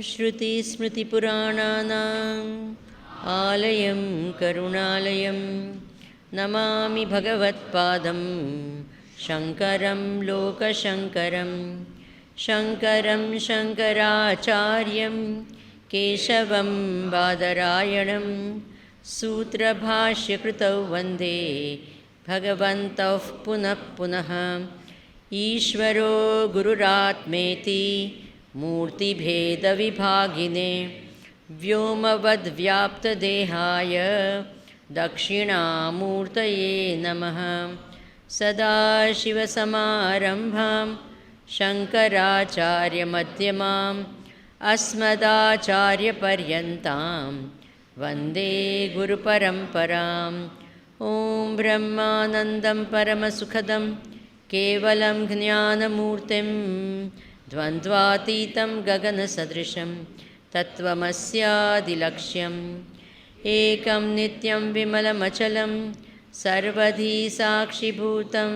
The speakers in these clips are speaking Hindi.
श्रुतिस्मृतिपुराणानाम् आलयं करुणालयं नमामि भगवत्पादं शङ्करं लोकशङ्करं शङ्करं शङ्कराचार्यं केशवं बादरायणं सूत्रभाष्यकृतौ वन्दे भगवन्तौ पुनः पुनः। ईश्वरो गुरुरात्मेति मूर्तिभेदविभागिने व्योमवद्व्याप्तदेहाय दक्षिणामूर्तये नमः। सदाशिवसमारम्भां शङ्कराचार्यमध्यमाम् अस्मदाचार्यपर्यन्तां वन्दे गुरुपरम्पराम्। ॐ ब्रह्मानन्दं परमसुखदं केवलं ज्ञानमूर्तिं द्वन्द्वातीतं गगनसदृशं तत्त्वमस्यादिलक्ष्यम् एकं नित्यं विमलमचलं सर्वधी साक्षिभूतं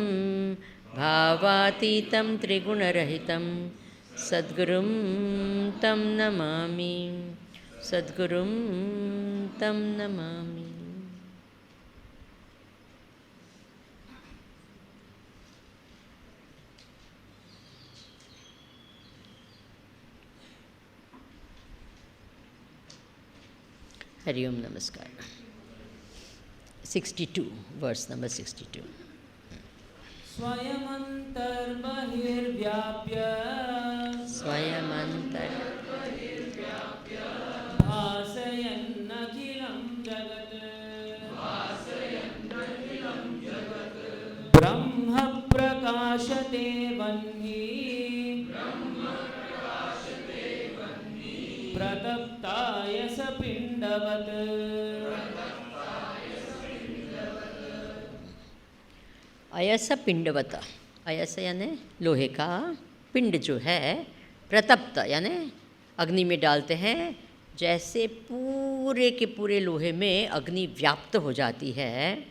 भावातीतं त्रिगुणरहितं सद्गुरुं तं नमामि, सद्गुरुं तं नमामि। हरि ओम नमस्कार। 62 वर्स नंबर 62। स्वयमन्तर्बहिर्व्याप्य भासयन्नखिलं जगत् ब्रह्म प्रकाशते वह्निः प्रतप्ताय स पिण्डवत्। अयस पिंडवत, अयस यानी लोहे का पिंड जो है, प्रतप्त यानी अग्नि में डालते हैं। जैसे पूरे के पूरे लोहे में अग्नि व्याप्त हो जाती है,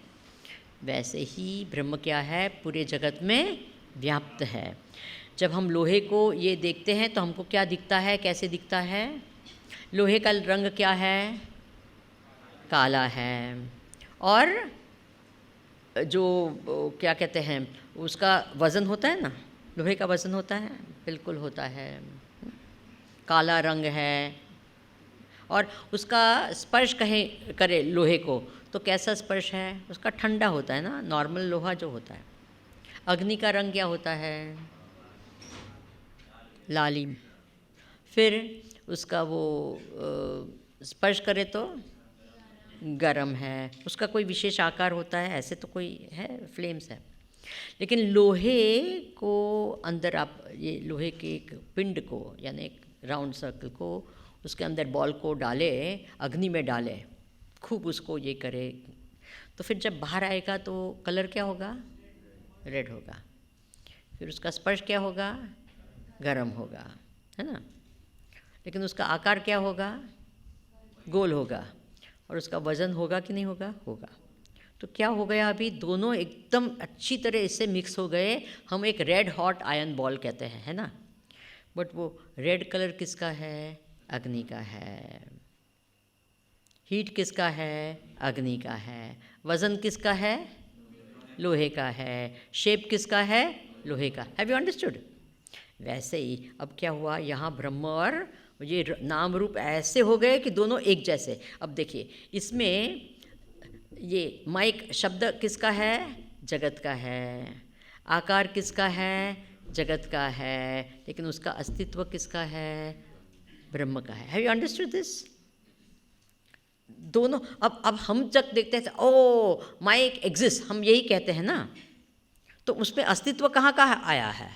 वैसे ही ब्रह्म क्या है, पूरे जगत में व्याप्त है। जब हम लोहे को ये देखते हैं तो हमको क्या दिखता है, कैसे दिखता है? लोहे का रंग क्या है? काला है। और जो क्या कहते हैं, उसका वज़न होता है ना, लोहे का वज़न होता है, बिल्कुल होता है, काला रंग है। और उसका स्पर्श करे लोहे को तो कैसा स्पर्श है? उसका ठंडा होता है ना, नॉर्मल लोहा जो होता है। अग्नि का रंग क्या होता है? लालिम। फिर उसका वो स्पर्श करे तो गरम है। उसका कोई विशेष आकार होता है, ऐसे तो कोई है, फ्लेम्स है। लेकिन लोहे को अंदर आप ये लोहे के एक पिंड को यानी एक राउंड सर्कल को उसके अंदर बॉल को डाले, अग्नि में डाले, खूब उसको ये करे, तो फिर जब बाहर आएगा तो कलर क्या होगा? रेड होगा। फिर उसका स्पर्श क्या होगा? गरम होगा, है ना। लेकिन उसका आकार क्या होगा? गोल होगा। और उसका वज़न होगा कि नहीं होगा? होगा। तो क्या हो गया अभी? दोनों एकदम अच्छी तरह इससे मिक्स हो गए। हम एक रेड हॉट आयरन बॉल कहते हैं, है ना। बट वो रेड कलर किसका है? अग्नि का है। हीट किसका है? अग्नि का है। वज़न किसका है? लोहे का है। शेप किसका है? लोहे का। Have you understood? वैसे ही अब क्या हुआ, यहाँ ब्रह्म और ये नाम रूप ऐसे हो गए कि दोनों एक जैसे। अब देखिए, इसमें ये माइक शब्द किसका है? जगत का है। आकार किसका है? जगत का है। लेकिन उसका अस्तित्व किसका है? ब्रह्म का है। Have you understood this? दोनों अब हम जब देखते हैं ओ माइक एग्जिस्ट, हम यही कहते हैं ना, तो उसमें अस्तित्व कहाँ का आया है?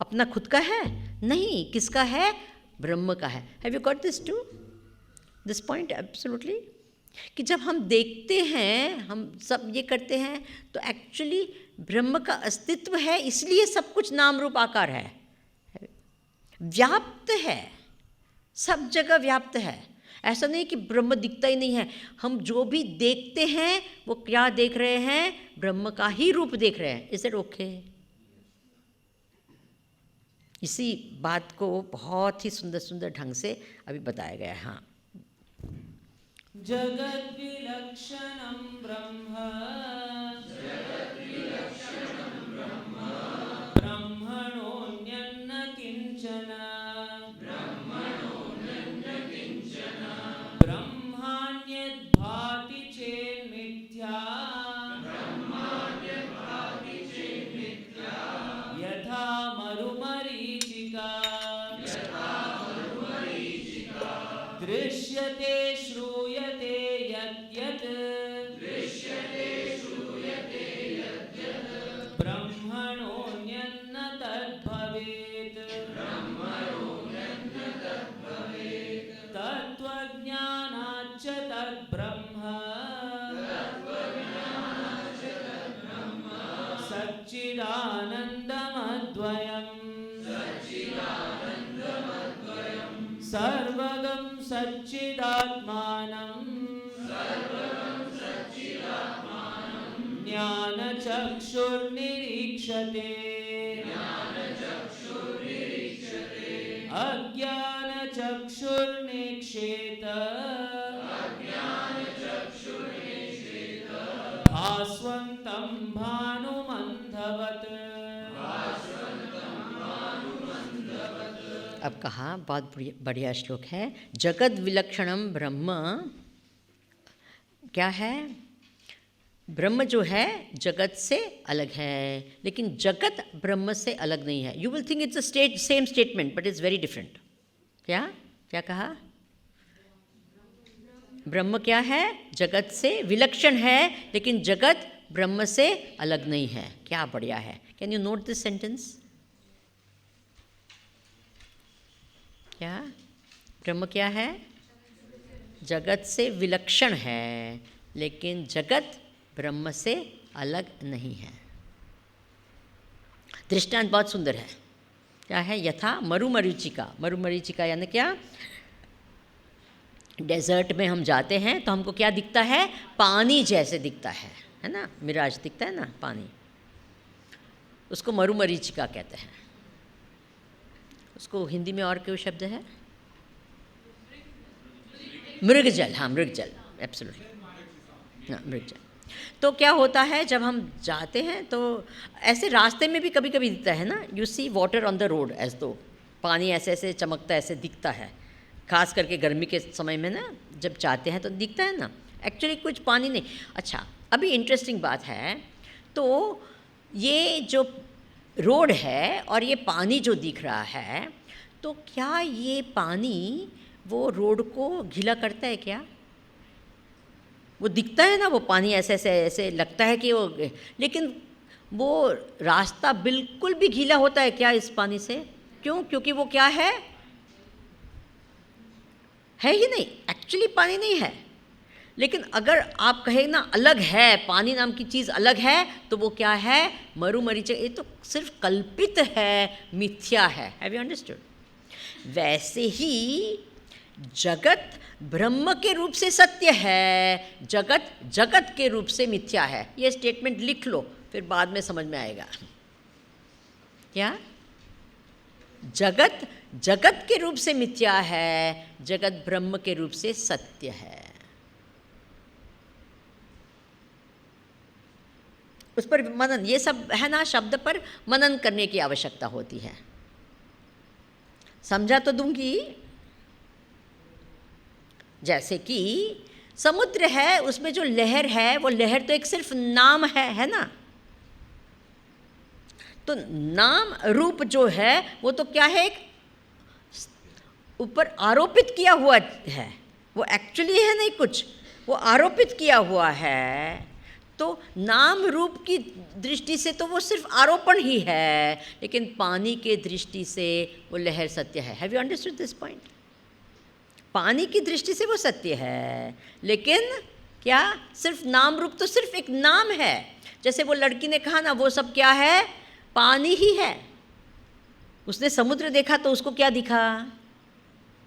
अपना खुद का है? नहीं, किसका है? ब्रह्म का है। Have you got this to this point? Absolutely. कि जब हम देखते हैं, हम सब ये करते हैं, तो एक्चुअली ब्रह्म का अस्तित्व है, इसलिए सब कुछ नाम रूप आकार है, व्याप्त है, सब जगह व्याप्त है। ऐसा नहीं कि ब्रह्म दिखता ही नहीं है। हम जो भी देखते हैं वो क्या देख रहे हैं? ब्रह्म का ही रूप देख रहे हैं। Is it okay? इसी बात को बहुत ही सुंदर सुंदर ढंग से अभी बताया गया है। हाँ, जगद्विलक्षणं ब्रह्म ब्रह्मणोऽन्यन्न किञ्चन ब्रह्माण्यद्भाति चेन्मिथ्या यथा मरुमरीचिका दृश्यते श्रूयते यद्यत् ब्रह्मणोऽन्यन्न तद्भवेत् तत्त्वज्ञानाच्च तद्ब्रह्म सच्चिदानन्दमद्वयम् सर्वगं सच्चिदात्मानं ज्ञानचक्षुर्निरीक्षते अज्ञानचक्षुर्निक्षेत भास्वन्तं भानुमन्धवत्। अब कहा, बहुत बढ़िया श्लोक है। जगद विलक्षणम ब्रह्म क्या है? ब्रह्म जो है जगत से अलग है, लेकिन जगत ब्रह्म से अलग नहीं है। You will think it's a same statement but it's very different. क्या क्या कहा? ब्रह्म क्या है? जगत से विलक्षण है, लेकिन जगत ब्रह्म से अलग नहीं है। क्या बढ़िया है। Can you note this sentence? क्या? ब्रह्म क्या है? जगत से विलक्षण है, लेकिन जगत ब्रह्म से अलग नहीं है। दृष्टांत बहुत सुंदर है। क्या है? यथा मरुमरीचिका। मरुमरीचिका यानी क्या? डेजर्ट में हम जाते हैं तो हमको क्या दिखता है? पानी जैसे दिखता है ना? मिराज दिखता है ना पानी, उसको मरुमरीचिका कहते हैं। उसको हिंदी में और कोई शब्द है? मृगजल। हाँ, मृगजल, एब्सोल्युटली, हाँ मृगजल। तो क्या होता है जब हम जाते हैं तो ऐसे रास्ते में भी कभी कभी दिखता है ना, you see water on the road, as दो पानी ऐसे ऐसे चमकता है, ऐसे दिखता है। खास करके गर्मी के समय में ना जब जाते हैं तो दिखता है ना, एक्चुअली कुछ पानी नहीं। अच्छा, अभी इंटरेस्टिंग बात है, तो ये जो रोड है और ये पानी जो दिख रहा है, तो क्या ये पानी वो रोड को गीला करता है क्या? वो दिखता है ना, वो पानी ऐसे ऐसे ऐसे लगता है कि वो, लेकिन वो रास्ता बिल्कुल भी गीला होता है क्या इस पानी से? क्यों? क्योंकि वो क्या है ही नहीं, एक्चुअली पानी नहीं है। लेकिन अगर आप कहें ना अलग है, पानी नाम की चीज़ अलग है, तो वो क्या है? मरुमरीचिका। ये तो सिर्फ कल्पित है, मिथ्या है। Have you understood? वैसे ही जगत ब्रह्म के रूप से सत्य है, जगत जगत के रूप से मिथ्या है। ये स्टेटमेंट लिख लो, फिर बाद में समझ में आएगा। क्या? जगत जगत के रूप से मिथ्या है, जगत ब्रह्म के रूप से सत्य है। उस पर मनन, ये सब है ना, शब्द पर मनन करने की आवश्यकता होती है। समझा तो दूंगी। जैसे कि समुद्र है, उसमें जो लहर है, वो लहर तो एक सिर्फ नाम है ना? तो नाम रूप जो है वो तो क्या है? एक ऊपर आरोपित किया हुआ है, वो एक्चुअली है नहीं कुछ, वो आरोपित किया हुआ है। तो नाम रूप की दृष्टि से तो वो सिर्फ आरोपण ही है, लेकिन पानी के दृष्टि से वो लहर सत्य है। Have you understood this point? पानी की दृष्टि से वो सत्य है, लेकिन क्या? सिर्फ नाम रूप तो सिर्फ एक नाम है। जैसे वो लड़की ने कहा ना, वो सब क्या है? पानी ही है। उसने समुद्र देखा तो उसको क्या दिखा?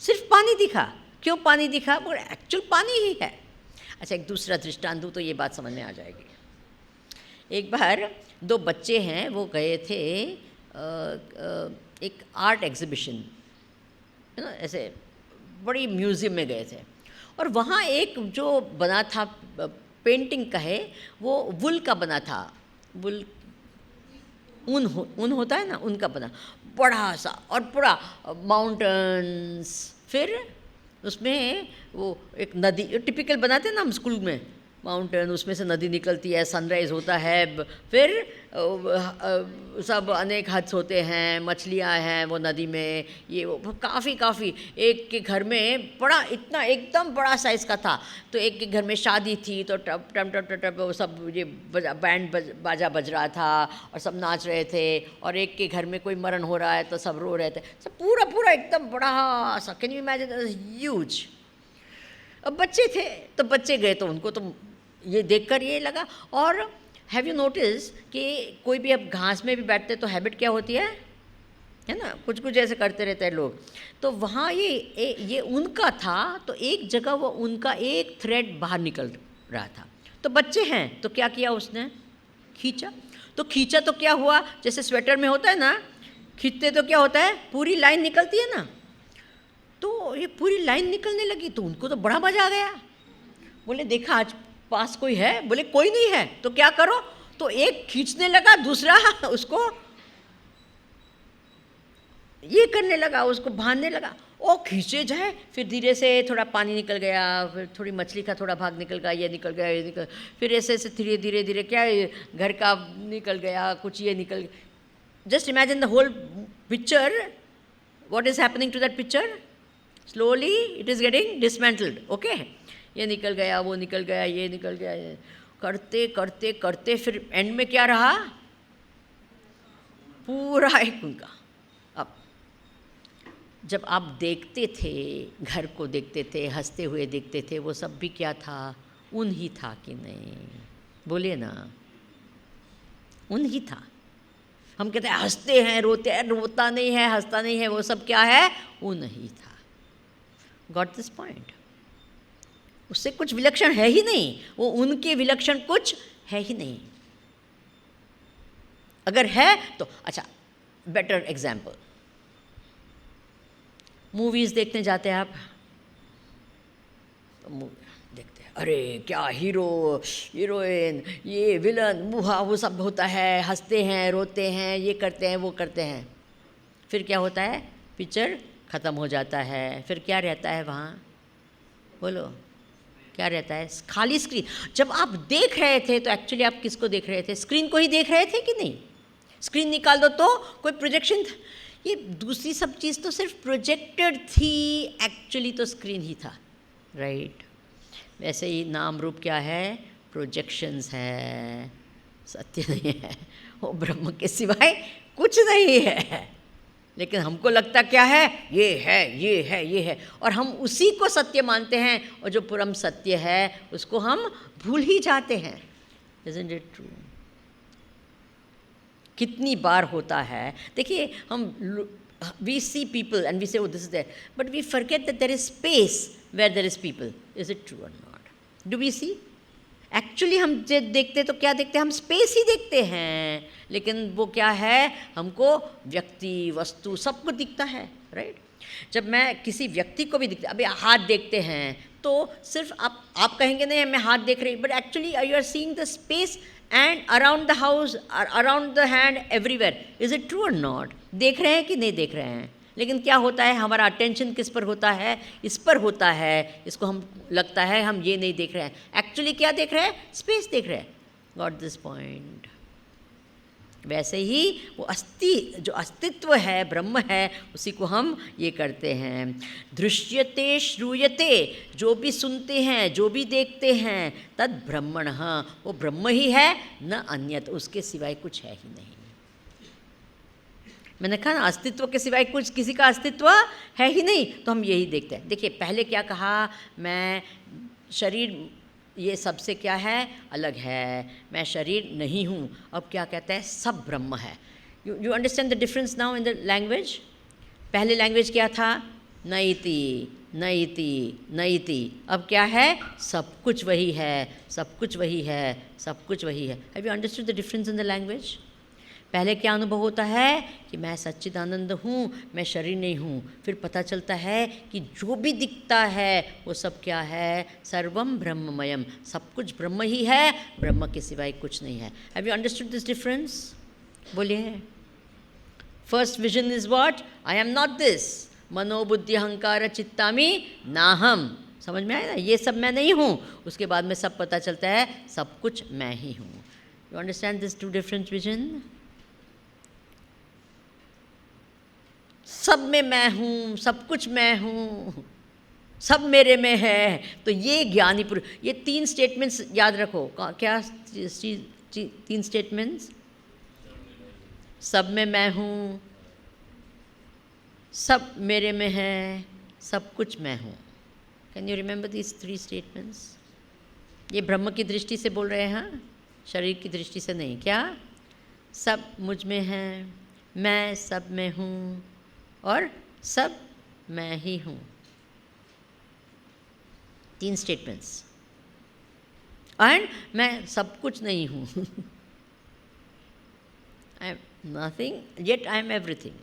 सिर्फ पानी दिखा। क्यों पानी दिखा? वो एक्चुअल पानी ही है। अच्छा, एक दूसरा दृष्टांत दूँ तो ये बात समझ में आ जाएगी। एक बार दो बच्चे हैं, वो गए थे एक आर्ट एग्जिबिशन, है ना, ऐसे बड़ी म्यूज़ियम में गए थे, और वहाँ एक जो बना था पेंटिंग का है, वो वुल का बना था, वुल ऊन होता है ना, उनका बना, बड़ा सा और पूरा माउंटेन्स, फिर उसमें वो एक नदी, टिपिकल बनाते हैं ना हम स्कूल में, माउंटेन, उसमें से नदी निकलती है, सनराइज़ होता है, फिर सब अनेक हट्स होते हैं, मछलियाँ हैं वो नदी में, ये वो काफ़ी एक के घर में बड़ा, इतना एकदम बड़ा साइज़ का था, तो एक के घर में शादी थी, तो टप टप टप टप वो सब ये बैंड बाजा बज रहा था और सब नाच रहे थे, और एक के घर में कोई मरण हो रहा है तो सब रो रहे थे, सब पूरा एकदम बड़ा सा, कैन यू इमेजिन, ह्यूज। अब बच्चे थे तो बच्चे गए तो उनको तो ये देखकर ये लगा। और हैव यू नोटिस कि कोई भी अब घास में भी बैठते तो हैबिट क्या होती है ना, कुछ ऐसे करते रहते हैं लोग, तो वहाँ ये उनका था, तो एक जगह वो उनका एक थ्रेड बाहर निकल रहा था, तो बच्चे हैं तो क्या किया उसने, खींचा, तो क्या हुआ, जैसे स्वेटर में होता है ना, खींचते तो क्या होता है, पूरी लाइन निकलती है ना, तो ये पूरी लाइन निकलने लगी, तो उनको तो बड़ा मजा आ गया। बोले देखा आज पास कोई है, बोले कोई नहीं है, तो क्या करो, तो एक खींचने लगा, दूसरा उसको ये करने लगा, उसको बांधने लगा, ओ खींचे जाए, फिर धीरे से थोड़ा पानी निकल गया, फिर थोड़ी मछली का थोड़ा भाग निकल गया, ये निकल गया, फिर ऐसे धीरे क्या घर का निकल गया, कुछ ये निकल गया। Just imagine the whole picture, what is happening to that picture, slowly it is getting dismantled, okay, ये निकल गया, वो निकल गया, ये निकल गया, करते फिर एंड में क्या रहा, पूरा एक उनका। अब जब आप देखते थे, घर को देखते थे, हंसते हुए देखते थे, वो सब भी क्या था, ऊन ही था कि नहीं, बोलिए ना, ऊन ही था। हम कहते हैं हंसते हैं, रोते हैं, रोता नहीं है, हंसता नहीं है, वो सब क्या है, ऊन ही था। गॉट दिस पॉइंट, उससे कुछ विलक्षण है ही नहीं, वो उनके विलक्षण कुछ है ही नहीं। अगर है तो अच्छा, बेटर एग्जाम्पल, मूवीज़ देखने जाते हैं आप, तो देखते हैं, अरे क्या हीरो हीरोइन, ये विलन, वो सब होता है, हंसते हैं, रोते हैं, ये करते हैं, वो करते हैं, फिर क्या होता है, पिक्चर ख़त्म हो जाता है, फिर क्या रहता है वहाँ, बोलो क्या रहता है, खाली स्क्रीन। जब आप देख रहे थे तो एक्चुअली आप किसको देख रहे थे, स्क्रीन को ही देख रहे थे कि नहीं, स्क्रीन निकाल दो तो कोई प्रोजेक्शन, ये दूसरी सब चीज़ तो सिर्फ प्रोजेक्टेड थी, एक्चुअली तो स्क्रीन ही था, राइट। वैसे ही नाम रूप क्या है, प्रोजेक्शंस है, सत्य नहीं है, वो ब्रह्म के सिवाय कुछ नहीं है, लेकिन हमको लगता क्या है, ये है, ये है, ये है, और हम उसी को सत्य मानते हैं, और जो परम सत्य है उसको हम भूल ही जाते हैं। Isn't it true? कितनी बार होता है, देखिए हम we see people and we say, oh this is there, but we forget that there is space where there is people. Is it true or not? Do we see? Actually हम जब देखते तो क्या देखते हैं, हम स्पेस ही देखते हैं, लेकिन वो क्या है, हमको व्यक्ति वस्तु सब कुछ दिखता है, राइट। जब मैं किसी व्यक्ति को भी दिखते, अभी हाथ देखते हैं तो सिर्फ आप कहेंगे नहीं मैं हाथ देख रही, but actually you are seeing the space and around the house, around the hand, everywhere. Is it true or not, देख रहे हैं कि नहीं देख रहे हैं, लेकिन क्या होता है, हमारा अटेंशन किस पर होता है, इस पर होता है, इसको हम लगता है हम ये नहीं देख रहे हैं, एक्चुअली क्या देख रहे हैं, स्पेस देख रहे हैं। Got this point. वैसे ही वो जो अस्तित्व है, ब्रह्म है, उसी को हम ये करते हैं। दृश्यते श्रूयते, जो भी सुनते हैं, जो भी देखते हैं, तद ब्रह्मणः, वो ब्रह्म ही है, न अन्यत, उसके सिवाय कुछ है ही नहीं। मैंने कहा ना, अस्तित्व के सिवाय कुछ किसी का अस्तित्व है ही नहीं, तो हम यही देखते हैं। देखिए पहले क्या कहा, मैं शरीर ये सबसे क्या है, अलग है, मैं शरीर नहीं हूँ। अब क्या कहता है, सब ब्रह्म है। You understand the difference now in the language. पहले लैंग्वेज क्या था, नईति नईति नईति, अब क्या है, सब कुछ वही है, सब कुछ वही है, सब कुछ वही है। Have you understood the difference in the language. पहले क्या अनुभव होता है कि मैं सच्चिदानंद हूँ, मैं शरीर नहीं हूँ। फिर पता चलता है कि जो भी दिखता है वो सब क्या है, सर्वम ब्रह्ममयम, सब कुछ ब्रह्म ही है, ब्रह्म के सिवाय कुछ नहीं है। Have you understood this difference? बोलिए। First vision is what? I am not this, मनोबुद्धि अहंकार चित्तामी नाहम। समझ में आया ना? ये सब मैं नहीं हूँ। उसके बाद में सब पता चलता है सब कुछ मैं ही हूँ। You understand this two different vision? सब में मैं हूँ, सब कुछ मैं हूँ, सब मेरे में है। तो ये ज्ञानी पुरुष, ये 3 स्टेटमेंट्स याद रखो। क्या 3 स्टेटमेंट्स? सब में मैं हूँ, सब मेरे में है, सब कुछ मैं हूँ। Can you remember these 3 statements? ये ब्रह्म की दृष्टि से बोल रहे हैं, शरीर की दृष्टि से नहीं। क्या? सब मुझ में है, मैं सब में हूँ और सब मैं ही हूँ। 3 स्टेटमेंट्स। एंड मैं सब कुछ नहीं हूँ। I am nothing yet I am everything.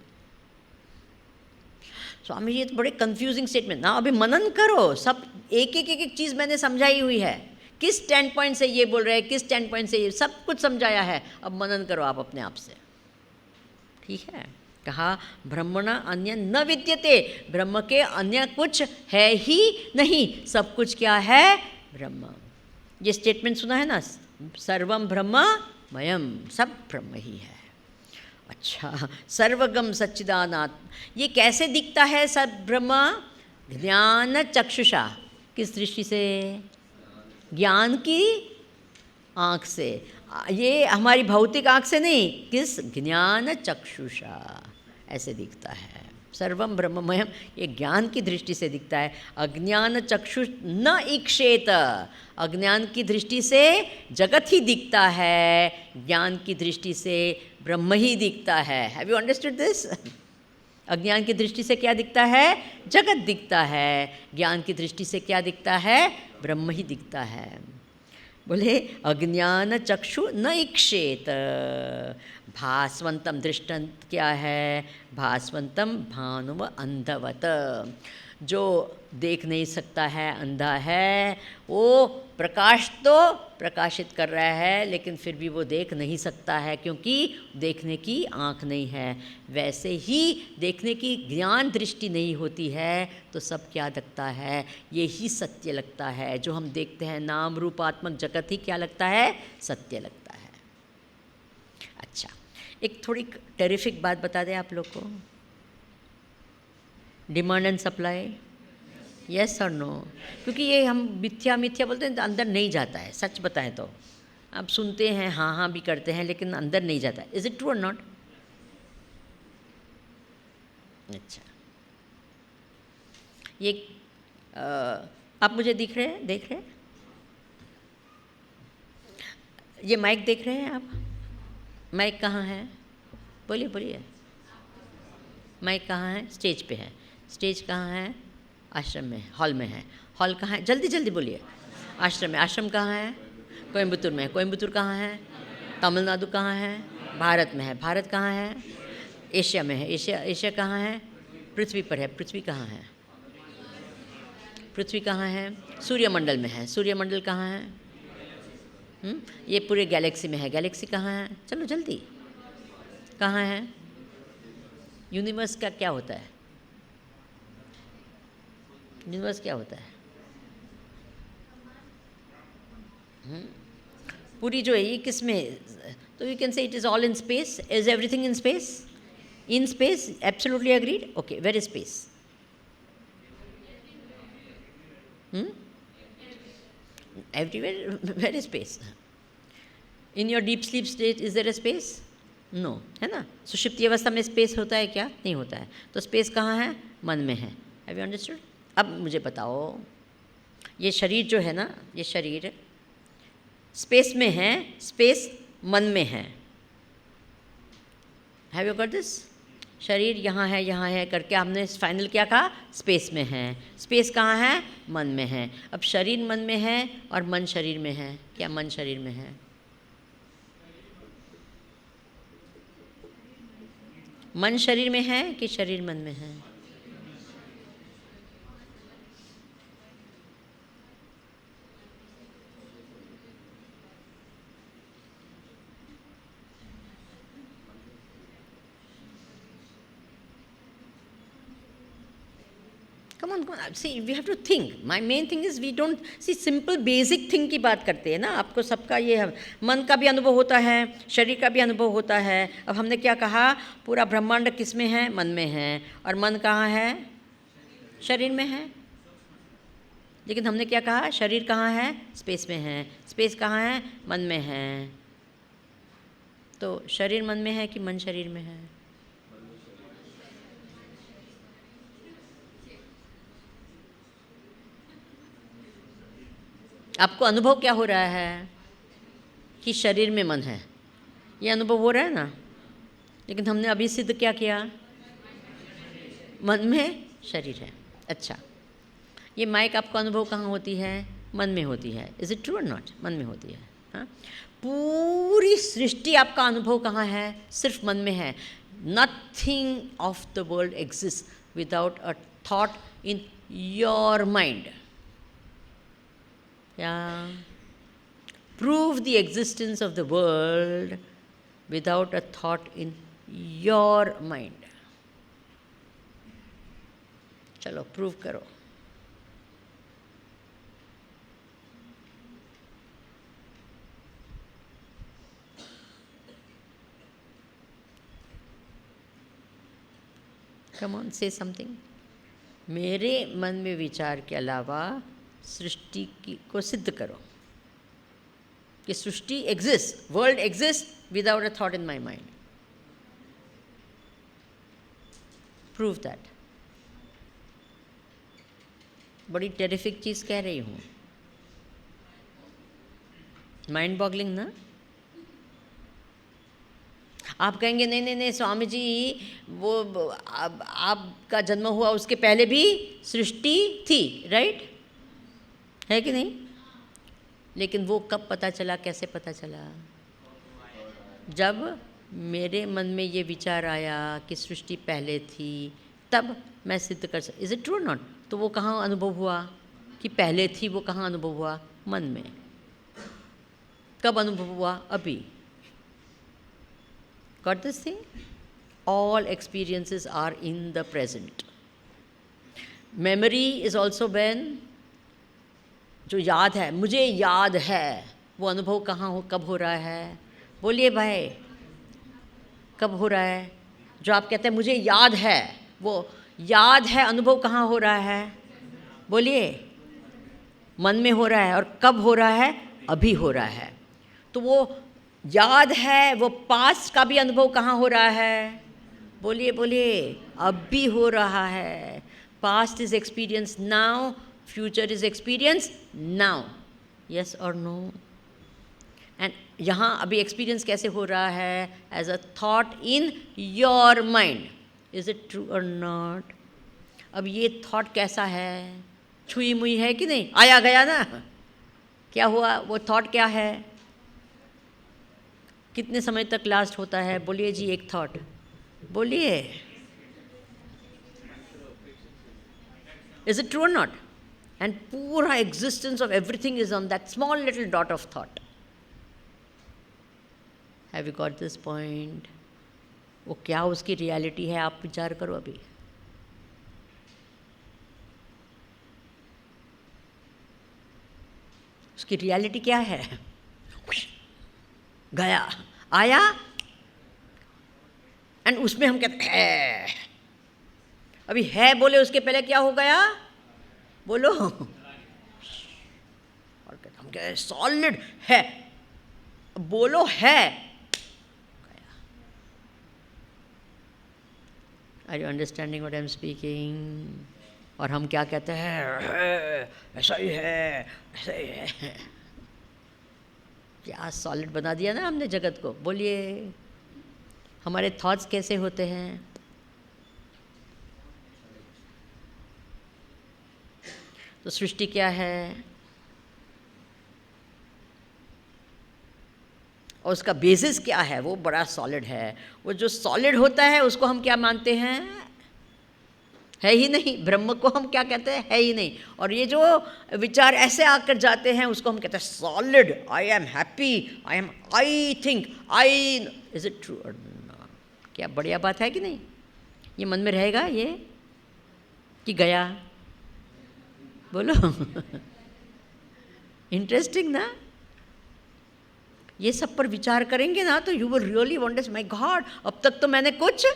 Swami ji ये तो बड़े कंफ्यूजिंग स्टेटमेंट ना। अभी मनन करो, सब एक चीज़ मैंने समझाई हुई है। किस स्टैंड पॉइंट से ये बोल रहे हैं, किस स्टैंड पॉइंट से ये, सब कुछ समझाया है। अब मनन करो आप अपने आप से, ठीक है? कहा ब्रह्मणा अन्य न विद्यते, ब्रह्म के अन्य कुछ है ही नहीं, सब कुछ क्या है? ब्रह्म। ये स्टेटमेंट सुना है ना, सर्वम ब्रह्ममयम, सब ब्रह्म ही है। अच्छा, सर्वगम सच्चिदानंद, ये कैसे दिखता है सब ब्रह्म? ज्ञान चक्षुषा। किस दृष्टि से? ज्ञान की आँख से। ये हमारी भौतिक आँख से नहीं, किस? ज्ञान चक्षुषा, ऐसे दिखता है। सर्वम ब्रह्ममयम, ये ज्ञान की दृष्टि से दिखता है। अज्ञान चक्षु न ईक्षेत, अज्ञान की दृष्टि से जगत ही दिखता है, ज्ञान की दृष्टि से ब्रह्म ही दिखता है। Have you understood this? अज्ञान की दृष्टि से क्या दिखता है? जगत दिखता है। ज्ञान की दृष्टि से क्या दिखता है? ब्रह्म ही दिखता है। बोले अज्ञान चक्षु न ईक्षेत, भास्वंतम, दृष्टांत क्या है? भास्वंतम भानुव अंधवत, जो देख नहीं सकता है, अंधा है, वो प्रकाश तो प्रकाशित कर रहा है, लेकिन फिर भी वो देख नहीं सकता है क्योंकि देखने की आँख नहीं है। वैसे ही देखने की ज्ञान दृष्टि नहीं होती है तो सब क्या लगता है? यही सत्य लगता है। जो हम देखते हैं नाम रूपात्मक जगत ही क्या लगता है? सत्य लगता है। अच्छा, एक थोड़ी टेरिफिक बात बता दें आप लोग को। डिमांड एंड सप्लाई, यस और नो? क्योंकि ये हम मिथ्या मिथ्या बोलते हैं तो अंदर नहीं जाता है। सच बताएं तो आप सुनते हैं, हाँ हाँ भी करते हैं, लेकिन अंदर नहीं जाता है। Is it true or not? अच्छा, ये आप मुझे दिख रहे हैं, देख रहे हैं? ये माइक देख रहे हैं आप? माइक कहाँ है? बोलिए बोलिए। माइक कहाँ है? स्टेज पे है। स्टेज कहाँ है? आश्रम में, हॉल में है। हॉल कहाँ है? जल्दी जल्दी बोलिए। आश्रम में। आश्रम कहाँ है? कोयम्बतूर में। कोयम्बतूर कहाँ है? तमिलनाडु कहाँ है? भारत में है। भारत कहाँ है? एशिया में है। एशिया कहाँ है? पृथ्वी पर है। पृथ्वी कहाँ है? पृथ्वी कहाँ है? सूर्यमंडल में है। सूर्यमंडल कहाँ है? ये पूरे गैलेक्सी में है। गैलेक्सी कहाँ है? चलो जल्दी, कहाँ है? यूनिवर्स का क्या होता है? यूनिवर्स क्या होता है? पूरी जो है ये किस में? तो you can say it is all in space. Is everything in space? In space, absolutely agreed. Okay, where is space? Everywhere. Where is space? In your deep sleep state is there a space? No, है ना? सुषुप्ति अवस्था में स्पेस होता है क्या? नहीं होता है। तो स्पेस कहाँ है? मन में है। Have you understood? अब मुझे बताओ, ये शरीर जो है ना, ये शरीर स्पेस में है, स्पेस मन में है। Have you got this? शरीर यहाँ है करके हमने फाइनल क्या कहा? स्पेस में है। स्पेस कहाँ है? मन में है। अब शरीर मन में है और मन शरीर में है। क्या मन शरीर में है? मन शरीर में है कि शरीर मन में है? Come on, see, we have to think. My main thing is we don't see simple basic thing की बात करते हैं ना. आपको सबका ये है, मन का भी अनुभव होता है, शरीर का भी अनुभव होता है. अब हमने क्या कहा, पूरा ब्रह्मांड किस में है? मन में है. और मन कहाँ है? शरीर में है. लेकिन हमने क्या कहा, शरीर कहाँ है? स्पेस में है. स्पेस कहाँ है? मन में है. तो शरीर मन में है कि मन शरीर में है? आपको अनुभव क्या हो रहा है कि शरीर में मन है? ये अनुभव हो रहा है ना. लेकिन हमने अभी सिद्ध क्या किया? मन में शरीर है. अच्छा, ये माइक आपको अनुभव कहाँ होती है? मन में होती है. Is it true or not? मन में होती है. हाँ, पूरी सृष्टि आपका अनुभव कहाँ है? सिर्फ मन में है. Nothing of the world exist without a thought in your mind. Yeah. Prove the existence of the world without a thought in your mind. चलो प्रूव करो. Come on, say something. मेरे मन में विचार के अलावा सृष्टि को सिद्ध करो कि सृष्टि exist, world exist without a thought in my mind. Prove that. बड़ी टेरिफिक चीज़ कह रही हूँ. माइंड बॉगलिंग ना. आप कहेंगे नहीं नहीं नहीं स्वामी जी, वो आपका जन्म हुआ उसके पहले भी सृष्टि थी, राइट? है कि नहीं? लेकिन वो कब पता चला, कैसे पता चला? जब मेरे मन में ये विचार आया कि सृष्टि पहले थी, तब मैं सिद्ध कर सकता. Is it true not? तो वो कहाँ अनुभव हुआ कि पहले थी? वो कहाँ अनुभव हुआ? मन में. कब अनुभव हुआ? अभी. Got this thing? All experiences are in the present. Memory is also when, जो याद है, मुझे याद है, वो अनुभव कहाँ हो, कब हो रहा है? बोलिए भाई, कब हो रहा है? जो आप कहते हैं मुझे याद है, वो याद है अनुभव कहाँ हो रहा है? बोलिए. मन में हो रहा है. और कब हो रहा है? अभी हो रहा है. तो वो याद है, वो पास्ट का भी अनुभव कहाँ हो रहा है? बोलिए बोलिए. अभी हो रहा है. Past is experience now, future is experience now. Yes or no? And यहाँ अभी experience कैसे हो रहा है? As a thought in your mind. Is it true or not? अब ये thought कैसा है? छुई मुई है कि नहीं? आया गया ना. क्या हुआ? वो thought क्या है? कितने समय तक लास्ट होता है? बोलिए जी. एक thought बोलिए. Is it true or not? And पूरा existence of everything is on that small little dot of thought. Have you got this point? वो क्या उसकी रियलिटी है? आप विचार करो अभी. उसकी रियलिटी क्या है? गया, आया, एंड उसमें हम कहते हैं अभी है. बोले उसके पहले क्या हो गया? बोलो. और हम कह सॉलिड है. बोलो है. Are you understanding what I am speaking? और हम क्या कहते हैं? ऐसा ही है, ऐसा ही है. क्या सॉलिड बना दिया ना हमने जगत को. बोलिए. हमारे थॉट्स कैसे होते हैं? तो सृष्टि क्या है? और उसका बेसिस क्या है, वो बड़ा सॉलिड है। वो जो सॉलिड होता है उसको हम क्या मानते हैं, है ही नहीं। ब्रह्म को हम क्या कहते हैं, है ही नहीं। और ये जो विचार ऐसे आकर जाते हैं उसको हम कहते हैं solid. I am happy, I think, I, is it true? क्या बढ़िया बात है कि नहीं? ये मन में रहेगा ये कि गया? बोलो इंटरेस्टिंग ना? ये सब पर विचार करेंगे ना तो you will really wonder, my God, अब तक तो मैंने कुछ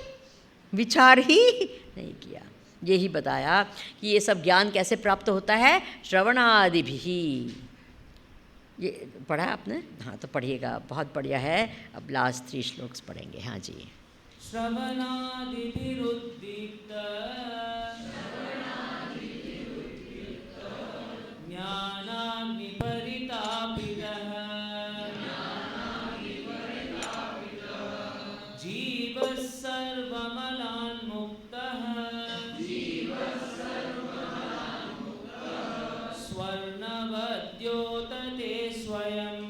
विचार ही नहीं किया। यही बताया कि ये सब ज्ञान कैसे प्राप्त होता है, श्रवणादि भी। ये पढ़ा आपने? हाँ, तो पढ़िएगा, बहुत बढ़िया है। अब लास्ट 3 श्लोक्स पढ़ेंगे। हाँ जी। श्रवणादिभिरुद्दीप्त ज्ञानाग्निपरितापितः जीवः सर्वमलान्मुक्तः स्वर्णवद्योतते स्वयम्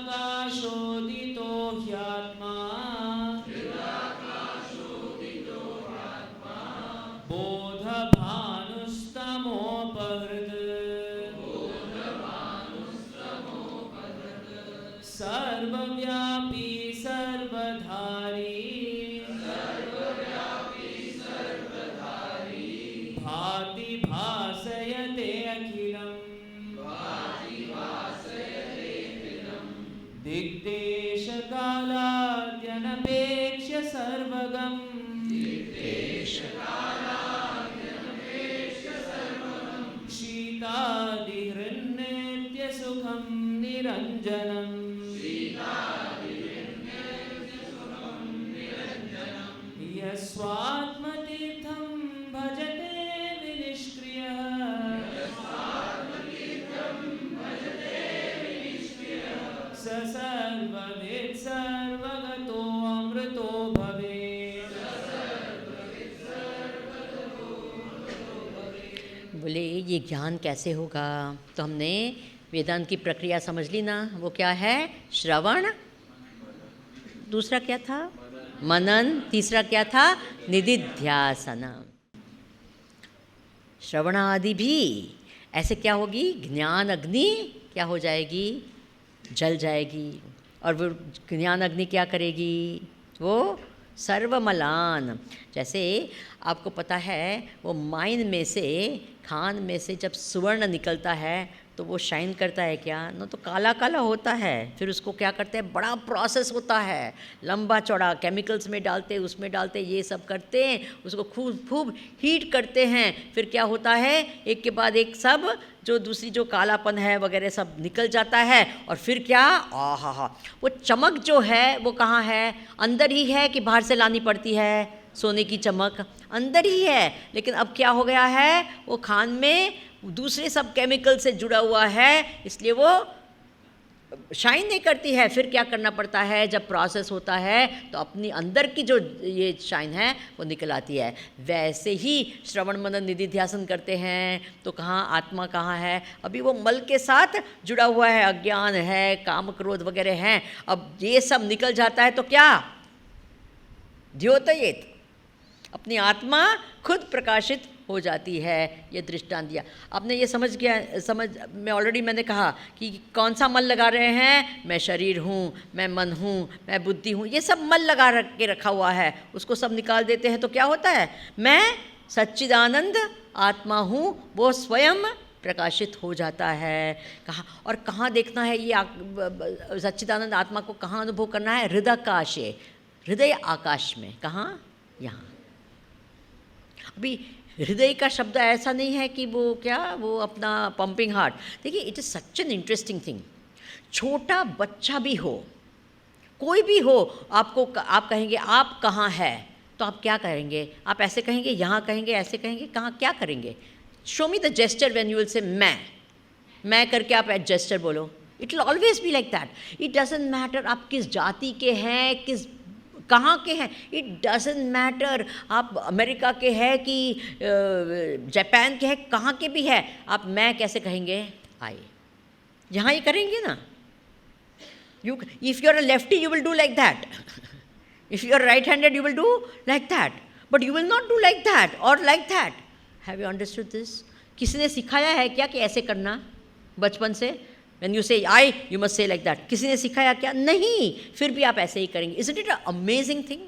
हृदाकाशोदितो ह्यात्मा बोधभानुस्तमोपहृत् सर्वव्यापी सर्वधारी भाति भासयते अखिलम् दिग्देशकालाद्यनपेक्ष्य सर्वगम् शीतादिहृन्नित्यसुखं निरञ्जनम् यस्वात्मतीर्थं भजते विनिष्क्रियः स सर्ववित् सर्वगतो अमृतो भवेत्। बोले ये ज्ञान कैसे होगा? तो हमने वेदांत की प्रक्रिया समझ ली ना। वो क्या है? श्रवण, दूसरा क्या था? मनन, तीसरा क्या था? निदिध्यासन। श्रवण आदि भी ऐसे क्या होगी? ज्ञान अग्नि क्या हो जाएगी? जल जाएगी। और वो ज्ञान अग्नि क्या करेगी? वो सर्वमलान, जैसे आपको पता है वो माइन में से, खान में से जब सुवर्ण निकलता है तो वो शाइन करता है क्या? न तो काला काला होता है। फिर उसको क्या करते हैं? बड़ा प्रोसेस होता है, लंबा चौड़ा, केमिकल्स में डालते, उसमें डालते, ये सब करते हैं, उसको खूब खूब हीट करते हैं। फिर क्या होता है? एक के बाद एक सब जो दूसरी जो कालापन है वगैरह सब निकल जाता है। और फिर क्या? आहा, वो चमक जो है वो कहाँ है? अंदर ही है कि बाहर से लानी पड़ती है? सोने की चमक अंदर ही है। लेकिन अब क्या हो गया है? वो खान में दूसरे सब केमिकल से जुड़ा हुआ है, इसलिए वो शाइन नहीं करती है। फिर क्या करना पड़ता है? जब प्रोसेस होता है तो अपनी अंदर की जो ये शाइन है वो निकल आती है। वैसे ही श्रवण मनन निधिध्यासन करते हैं तो कहाँ आत्मा कहाँ है? अभी वो मल के साथ जुड़ा हुआ है, अज्ञान है, काम क्रोध वगैरह हैं। अब ये सब निकल जाता है तो क्या? द्योतयेत, अपनी आत्मा खुद प्रकाशित हो जाती है। ये दृष्टांत दिया आपने। ये समझ गया? मैं ऑलरेडी मैंने कहा कि कौन सा मल लगा रहे हैं? मैं शरीर हूँ, मैं मन हूँ, मैं बुद्धि हूँ, ये सब मल लगा के रखा हुआ है। उसको सब निकाल देते हैं तो क्या होता है? मैं सच्चिदानंद आत्मा हूँ, वो स्वयं प्रकाशित हो जाता है। कहाँ और कहाँ देखना है ये सच्चिदानंद आत्मा को? कहाँ अनुभव करना है? हृदयाकाशे, हृदय आकाश में। कहाँ? यहाँ। अभी हृदय का शब्द ऐसा नहीं है कि वो क्या, वो अपना पंपिंग हार्ट। देखिए, it is such an interesting thing. छोटा बच्चा भी हो, कोई भी हो, आपको आप कहेंगे आप कहाँ है, तो आप क्या कहेंगे? आप ऐसे कहेंगे, यहाँ कहेंगे, ऐसे कहेंगे, कहाँ क्या करेंगे? Show me the gesture when you will say मैं करके आप एट जेस्चर बोलो। It will always be like that. It doesn't matter आप किस जाति के हैं, किस कहाँ के हैं, इट डजंट मैटर आप अमेरिका के हैं कि जापान के हैं, कहाँ के भी है, आप मैं कैसे कहेंगे? आई। यहाँ ये करेंगे ना, you, if you are a lefty you will do like that, if you are right handed you will do like that, but you will not do like that or like that. Have you understood this? किसी ने सिखाया है क्या कि ऐसे करना बचपन से? When you say I, you must say like that. किसी ने सिखाया क्या? नहीं, फिर भी आप ऐसे ही करेंगे. Isn't it an amazing thing?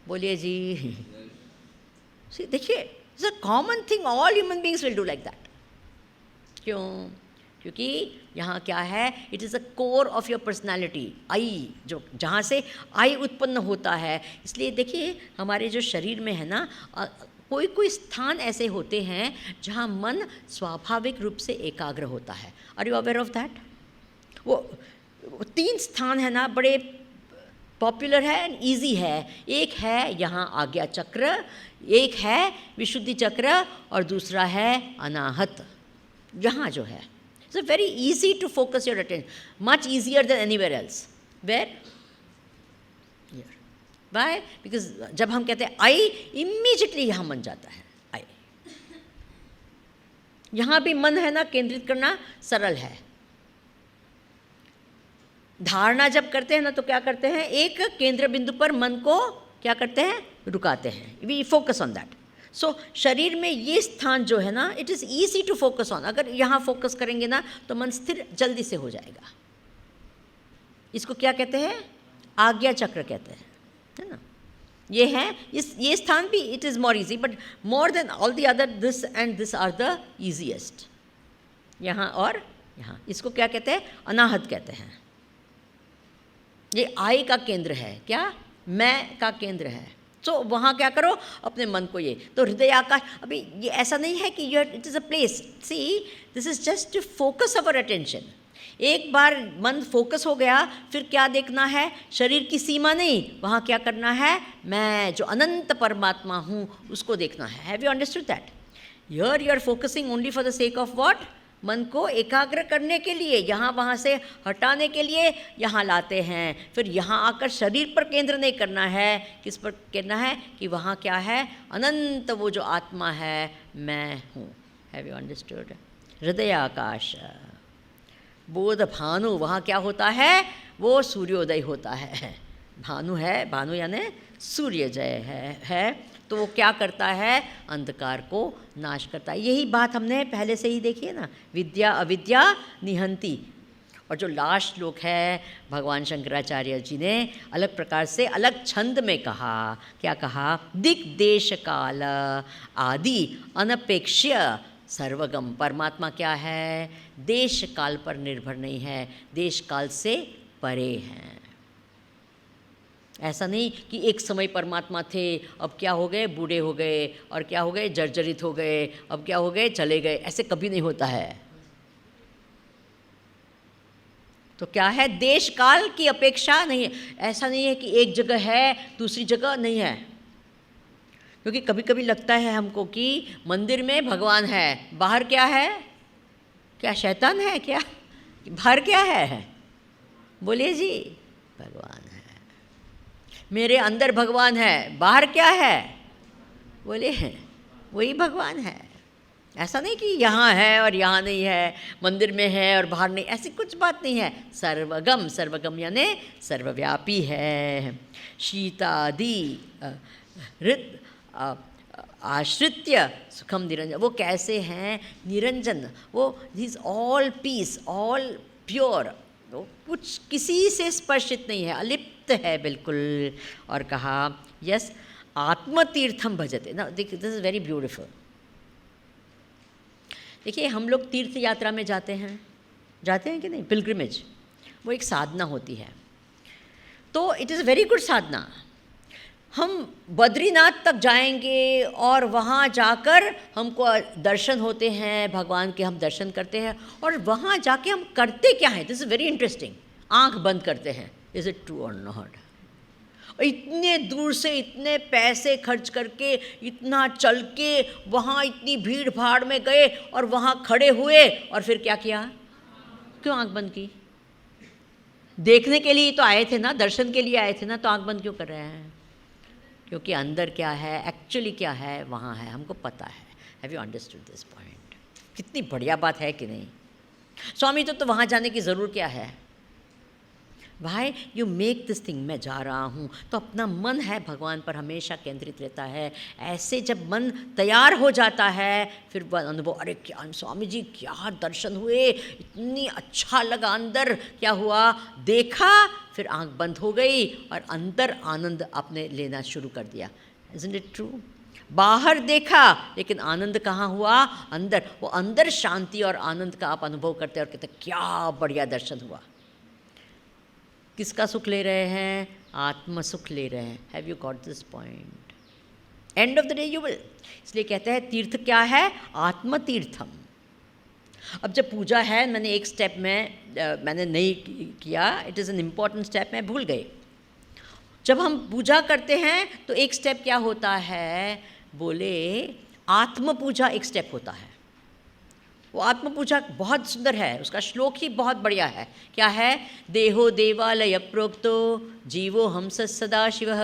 बोलिए जी. See, देखिए, it's a common thing. All human beings will do like that. क्यों? क्योंकि यहाँ क्या है? It is a core of your personality. I, जो जहाँ से आई उत्पन्न होता है. इसलिए देखिए हमारे जो शरीर में है ना, कोई कोई स्थान ऐसे होते हैं जहाँ मन स्वाभाविक रूप से एकाग्र होता है. Are you aware of that? वो 3 स्थान है ना, बड़े पॉपुलर है एंड ईजी है. एक है यहाँ आज्ञा चक्र, एक है विशुद्धि चक्र और दूसरा है अनाहत. यहाँ जो है it's very easy to focus your attention, much easier than anywhere else. Where? Here. Why? Because जब हम कहते हैं I, immediately यहाँ मन जाता है. I. यहाँ भी मन है ना, केंद्रित करना सरल है. धारणा जब करते हैं ना तो क्या करते हैं, एक केंद्र बिंदु पर मन को क्या करते हैं, रुकाते हैं. We focus on that. सो शरीर में ये स्थान जो है ना, it is easy to focus on. अगर यहाँ फोकस करेंगे ना तो मन स्थिर जल्दी से हो जाएगा. इसको क्या कहते हैं? आज्ञा चक्र कहते हैं, है ना. ये है ये स्थान भी it is more easy, but more than all the other this and this are the easiest. यहाँ और यहाँ. इसको क्या कहते हैं? अनाहत कहते हैं. ये आई का केंद्र है. क्या? मैं का केंद्र है. तो वहाँ क्या करो, अपने मन को ये. तो हृदय आकाश, अभी ये ऐसा नहीं है कि it is a place. See, this is just to focus our attention. एक बार मन फोकस हो गया, फिर क्या देखना है? शरीर की सीमा नहीं, वहाँ क्या करना है? मैं जो अनंत परमात्मा हूँ उसको देखना है. Have you understood that? Here you are focusing only for the sake of what? मन को एकाग्र करने के लिए, यहाँ वहाँ से हटाने के लिए यहाँ लाते हैं. फिर यहाँ आकर शरीर पर केंद्र नहीं करना है. किस पर करना है? कि वहाँ क्या है? अनंत वो जो आत्मा है, मैं हूँ. Have you understood? हृदय आकाश, बोध भानु, वहाँ क्या होता है? वो सूर्योदय होता है. भानु है, भानु यानी सूर्योदय है. तो वो क्या करता है? अंधकार को नाश करता है. यही बात हमने पहले से ही देखी है ना, विद्या अविद्या निहंती. और जो लास्ट श्लोक है, भगवान शंकराचार्य जी ने अलग प्रकार से अलग छंद में कहा. क्या कहा? दिक् देश काल आदि अनपेक्ष्य सर्वगम. परमात्मा क्या है? देश काल पर निर्भर नहीं है, देश काल से परे हैं. ऐसा नहीं कि एक समय परमात्मा थे, अब क्या हो गए? बूढ़े हो गए, और क्या हो गए? जर्जरित हो गए, अब क्या हो गए? चले गए. ऐसे कभी नहीं होता है. तो क्या है? देश काल की अपेक्षा नहीं है. ऐसा नहीं है कि एक जगह है दूसरी जगह नहीं है. क्योंकि कभी कभी लगता है हमको कि मंदिर में भगवान है, बाहर क्या है? क्या शैतान है क्या? बाहर क्या है? बोलिए जी. भगवान है. मेरे अंदर भगवान है, बाहर क्या है? बोले वही भगवान है. ऐसा नहीं कि यहाँ है और यहाँ नहीं है, मंदिर में है और बाहर नहीं, ऐसी कुछ बात नहीं है. सर्वगम, सर्वगम यानी सर्वव्यापी है. शीतादि हृद आश्रित्य सुखम निरंजन. वो कैसे हैं? निरंजन. वो is all peace, all pure. वो कुछ किसी से स्पर्शित नहीं है, अलिप्त है बिल्कुल. और कहा यस आत्मतीर्थम भजते ना. This is very beautiful. देखिए हम लोग तीर्थ यात्रा में जाते हैं कि नहीं? पिलग्रिमेज, वो एक साधना होती है. तो इट इज़ वेरी गुड साधना. हम बद्रीनाथ तक जाएंगे और वहाँ जाकर हमको दर्शन होते हैं भगवान के, हम दर्शन करते हैं. और वहाँ जाके हम करते क्या हैं? This is very interesting. आँख बंद करते हैं. Is it true or not? इतने दूर से इतने पैसे खर्च करके, इतना चल के वहाँ इतनी भीड़ भाड़ में गए और वहाँ खड़े हुए, और फिर क्या किया? क्यों आँख बंद की? देखने के लिए तो आए थे ना, दर्शन के लिए आए थे ना, तो आँख बंद क्यों कर रहे हैं? क्योंकि अंदर क्या है, एक्चुअली क्या है, वहाँ है, हमको पता है. Have you understood this point? कितनी बढ़िया बात है कि नहीं? स्वामी तो वहाँ जाने की ज़रूरत क्या है? भाई यू मेक दिस थिंग, मैं जा रहा हूँ, तो अपना मन है भगवान पर हमेशा केंद्रित रहता है। ऐसे जब मन तैयार हो जाता है फिर वह अनुभव, अरे क्या स्वामी जी क्या दर्शन हुए, इतनी अच्छा लगा, अंदर क्या हुआ देखा, फिर आंख बंद हो गई और अंदर आनंद आपने लेना शुरू कर दिया। Isn't it true? बाहर देखा लेकिन आनंद कहाँ हुआ? अंदर। वो अंदर शांति और आनंद का आप अनुभव करते हैं और कहते क्या बढ़िया दर्शन हुआ। किसका सुख ले रहे हैं? आत्म सुख ले रहे हैं। Have you got this point? End of the day you will. इसलिए कहते हैं तीर्थ क्या है? आत्म तीर्थम। अब जब पूजा है, मैंने एक स्टेप में मैंने नहीं किया, it is an important step, मैं भूल गई। जब हम पूजा करते हैं तो एक स्टेप क्या होता है? बोले आत्म पूजा एक स्टेप होता है। वो आत्म पूजा बहुत सुंदर है, उसका श्लोक ही बहुत बढ़िया है। क्या है? देहो देवालय प्रोक्तो जीवो हंस सदा शिवः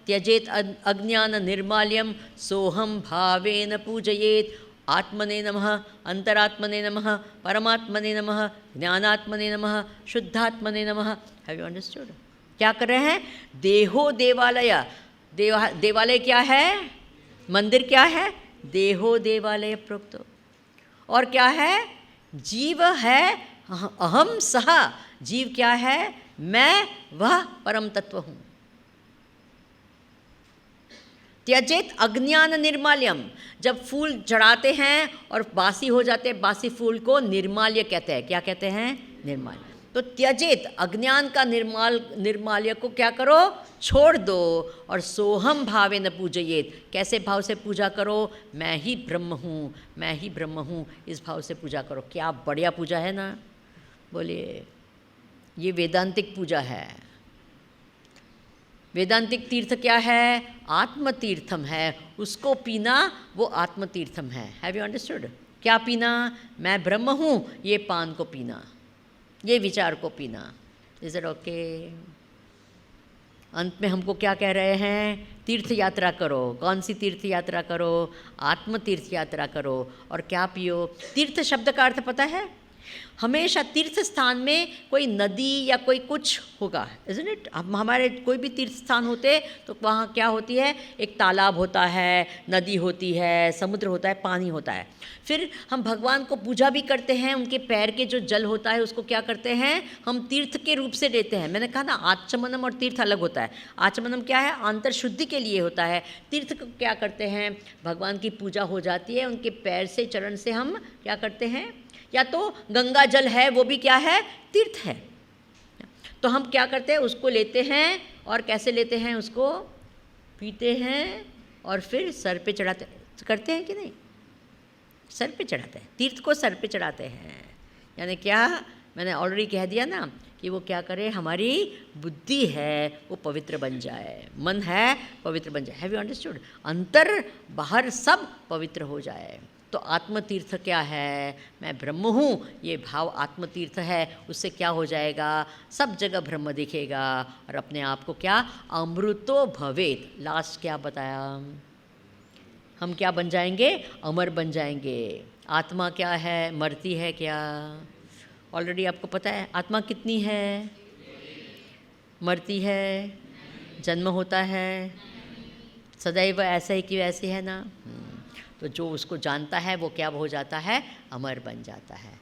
त्यजेत अज्ञान निर्माल्यम सोहम भावेन पूजयेत आत्मने नमः अंतरात्मने नमः परमात्मने नमः ज्ञानात्मने नमः शुद्धात्मने नमः। Have you understood? क्या कर रहे हैं? देहो देवालय। देवालय क्या है? मंदिर क्या है? देहो देवालय प्रोक्तो। और क्या है? जीव है अहम सह। जीव क्या है? मैं वह परम तत्व हूँ। त्यजेत अज्ञान निर्माल्यम। जब फूल चढ़ाते हैं और बासी हो जाते हैं, बासी फूल को निर्माल्य कहते हैं। क्या कहते हैं? निर्माल्य। तो त्यजेत अज्ञान का निर्माल्य को क्या करो? छोड़ दो। और सोहम भावे न पूजयेत। कैसे भाव से पूजा करो? मैं ही ब्रह्म हूँ, मैं ही ब्रह्म हूँ, इस भाव से पूजा करो। क्या बढ़िया पूजा है ना? बोलिए, ये वेदांतिक पूजा है। वेदांतिक तीर्थ क्या है? आत्म तीर्थम है। उसको पीना वो आत्म तीर्थम है। Have you understood? क्या पीना? मैं ब्रह्म हूँ, ये पान को पीना, ये विचार को पीना। Is it okay? अंत में हमको क्या कह रहे हैं? तीर्थ यात्रा करो। कौन सी तीर्थ यात्रा करो? आत्म तीर्थ यात्रा करो। और क्या पियो? तीर्थ शब्द का अर्थ पता है? हमेशा तीर्थ स्थान में कोई नदी या कोई कुछ होगा, इज़न्ट इट? अब हमारे कोई भी तीर्थ स्थान होते तो वहाँ क्या होती है? एक तालाब होता है, नदी होती है, समुद्र होता है, पानी होता है। फिर हम भगवान को पूजा भी करते हैं, उनके पैर के जो जल होता है उसको क्या करते हैं? हम तीर्थ के रूप से लेते हैं। मैंने कहा ना आचमनम और तीर्थ अलग होता है। आचमनम क्या है? आंतर शुद्धि के लिए होता है। तीर्थ को क्या करते हैं? भगवान की पूजा हो जाती है, उनके पैर से चरण से हम क्या करते हैं? या तो गंगा जल है, वो भी क्या है? तीर्थ है। तो हम क्या करते हैं? उसको लेते हैं और कैसे लेते हैं? उसको पीते हैं और फिर सर पे चढ़ाते करते हैं कि नहीं? सर पे चढ़ाते हैं, तीर्थ को सर पे चढ़ाते हैं। यानी क्या? मैंने ऑलरेडी कह दिया ना कि वो क्या करे? हमारी बुद्धि है वो पवित्र बन जाए, मन है पवित्र बन जाए। Have you understood? अंतर बाहर सब पवित्र हो जाए। तो आत्मतीर्थ क्या है? मैं ब्रह्म हूँ, ये भाव आत्मतीर्थ है। उससे क्या हो जाएगा? सब जगह ब्रह्म दिखेगा और अपने आप को क्या? अमृतो भवेत। लास्ट क्या बताया? हम क्या बन जाएंगे? अमर बन जाएंगे। आत्मा क्या है? मरती है क्या? ऑलरेडी आपको पता है आत्मा कितनी है? मरती है? जन्म होता है? सदैव ऐसा ही कि वैसे है ना? तो जो उसको जानता है वो क्या हो जाता है? अमर बन जाता है।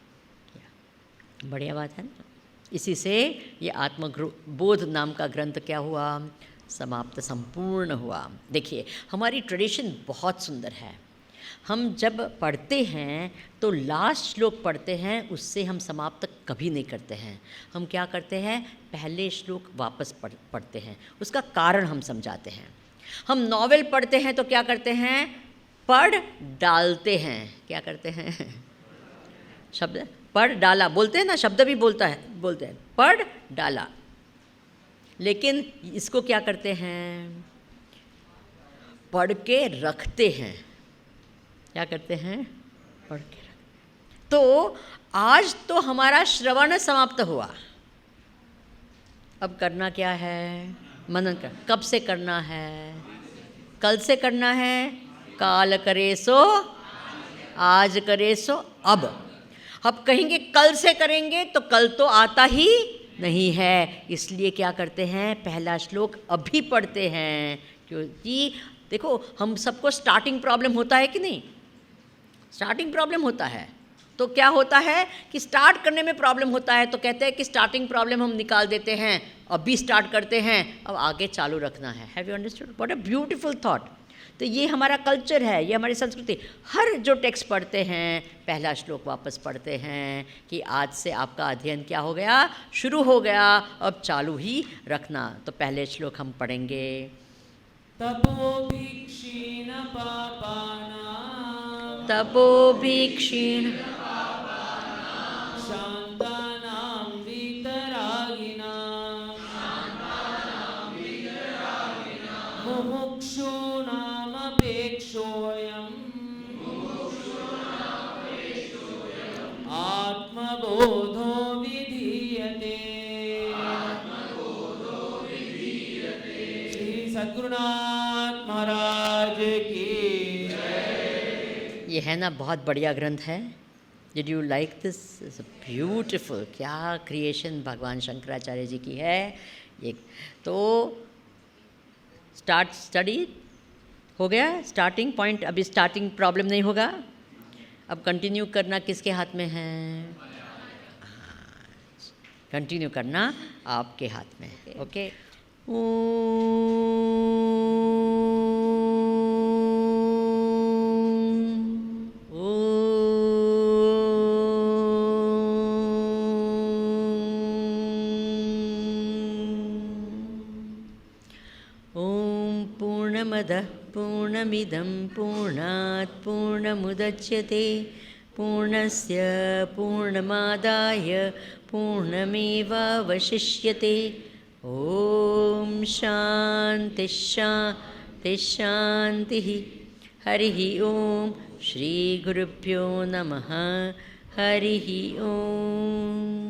बढ़िया बात है ना? इसी से ये आत्मबोध नाम का ग्रंथ क्या हुआ? समाप्त, संपूर्ण हुआ। देखिए हमारी ट्रेडिशन बहुत सुंदर है। हम जब पढ़ते हैं तो लास्ट श्लोक पढ़ते हैं, उससे हम समाप्त कभी नहीं करते हैं। हम क्या करते हैं? पहले श्लोक वापस पढ़ते हैं, उसका कारण हम समझाते हैं। हम नॉवेल पढ़ते हैं तो क्या करते हैं? पढ़ डालते हैं। क्या करते हैं? शब्द पढ़ डाला बोलते हैं ना, शब्द भी बोलते हैं पढ़ डाला। लेकिन इसको क्या करते हैं? पढ़ के रखते हैं। क्या करते हैं? पढ़ के रखते। तो आज तो हमारा श्रवण समाप्त हुआ। अब करना क्या है? मनन कर। कब से करना है? कल से करना है? काल करे सो आज करे सो अब। अब कहेंगे कल से करेंगे तो कल तो आता ही नहीं है, इसलिए क्या करते हैं, पहला श्लोक अभी पढ़ते हैं। क्योंकि देखो हम सबको स्टार्टिंग प्रॉब्लम होता है कि नहीं, स्टार्टिंग प्रॉब्लम होता है। तो क्या होता है कि स्टार्ट करने में प्रॉब्लम होता है, तो कहते हैं कि स्टार्टिंग प्रॉब्लम हम निकाल देते हैं, अभी स्टार्ट करते हैं, अब आगे चालू रखना है। Have you understood? What a beautiful thought. तो ये हमारा कल्चर है, ये हमारी संस्कृति। हर जो टेक्स्ट पढ़ते हैं पहला श्लोक वापस पढ़ते हैं कि आज से आपका अध्ययन क्या हो गया, शुरू हो गया, अब चालू ही रखना। तो पहले श्लोक हम पढ़ेंगे। तपोभिक्षीण पापानां तपोभिक्षीण शान्तानां वीतरागिणां मुमुक्षूणामपेक्षोऽयम् आत्मबोधो विधीयते। श्री सद्गुरुनाथ महाराज की। ये है ना, बहुत बढ़िया ग्रंथ है। Did you like this? It's beautiful. क्या क्रिएशन भगवान शंकराचार्य जी की है ये। तो स्टार्ट स्टडी हो गया, स्टार्टिंग पॉइंट। अभी स्टार्टिंग प्रॉब्लम नहीं होगा, अब कंटिन्यू करना किसके हाथ में है? कंटिन्यू करना आपके हाथ में है। ओके। पूर्णमदः पूर्णमिदं पूर्णात् पूर्णमुदच्यते पूर्णस्य पूर्णमादाय पूर्णमेवावशिष्यते। ॐ शान्ति शान्ति शान्तिः। हरिः ॐ श्रीगुरुभ्यो नमः। हरिः ॐ।